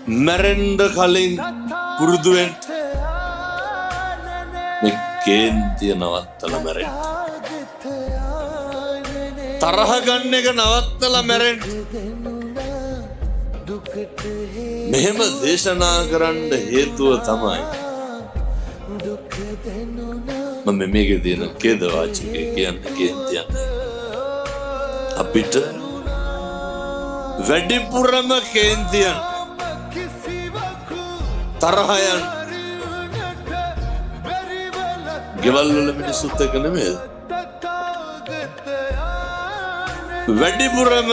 මැරෙන්න කලින් පුරුදු වෙන්න මේ කේන්තිය නවත්තලා මැරෙන්න. තරහ ගන්න එක නවත්තලා මැරෙන්න. මෙහෙම දේශනා කරන්න හේතුව තමයි මම මේකේ තියෙන කේද වාචිකය කියන්නේ කේන්තිය. අපිට වැඩිපුරම කේන්තිය තරහයන් ගෙවල් වල මිනිස්සුත් එක්ක නෙමෙයි. වැඩිපුරම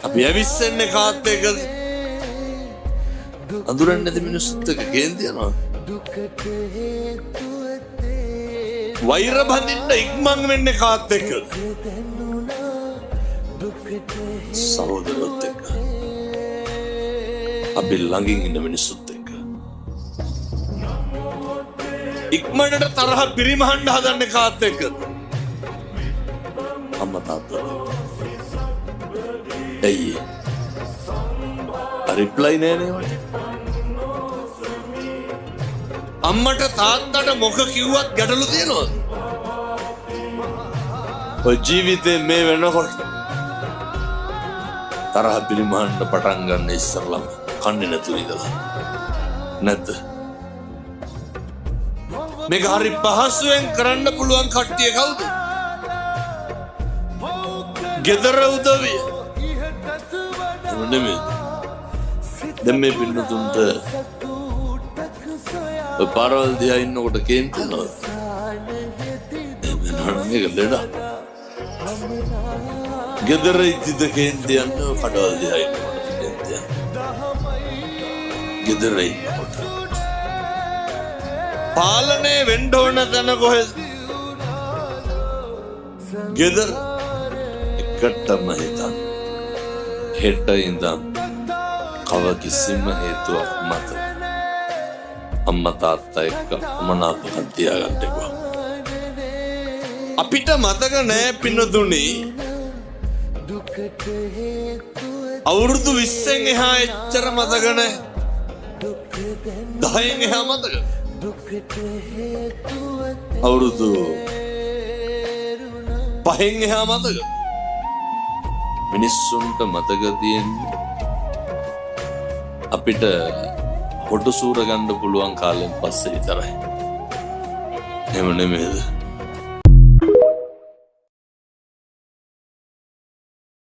අපි ඇවිස්සෙන්නේ කාත් එක්කද? අඳුරන්නේ නැති මිනිස්සුත් එක්ක කේන්ති යනවා. වෛර බඳින්න ඉක්මන් වෙන්නේ කාත් එක්කද? සහෝදරයොත් එක්ක. අපි ළඟින් ඉන්න මිනිස්සුත් එක්ක. ඉක්මනට තරහ පිරිමහන්න හදන්නේ කාත් එක්කද? අම්මා තාත්තා එක්ක. ඇයි රිප්ලයි නෑනේ වට. අම්මට තාත්තට මොක කිව්වත් ගැටලු තියෙනවද? ඔය ජීවිතේ මේ වෙනකොට තරහ පිරිමහන්න පටන් ගන්න ඉස්සරලම කන්නේ නැතුව ඉඳලා නැද්ද? මේක හරි පහසුවෙන් කරන්න පුළුවන් කට්ටිය කවුද? ගෙදර උදවිය. නෙමෙයි. දැන් මේ පින්නතුන්ට පාරවල් දිහා ඉන්නකොට කේන්ති යනවා. මේක ලෙඩ. ගෙදර ඉඳිද කේන්ති යනවා කඩවල් දිහා ඉන්නකොට කේන්ති යනවා. ගෙදර ඉන්නකොට. පාලනේ වෙන්න ඕන තැන කොහෙද? ගෙදර. එකටම හිතන්න. හෙට ඉඳන් කව කිසිම හේතුවක් මත අම්මා තාත්තා එක්ක මනාපකම් තියාගන්න එපා. අපිට මතක නෑ පින්නතුනි අවුරුදු 20න් එහා එච්චර මතක නෑ. 10න් එහා මතක. අවුරුදු 5න් එහා මතක. මිනිස්සුන්ට මතක තියෙන්නේ අපිට හොටු සූර ගන්න පුළුවන් කාලෙන් පස්සේ විතරයි. එහෙම නෙමෙයිද?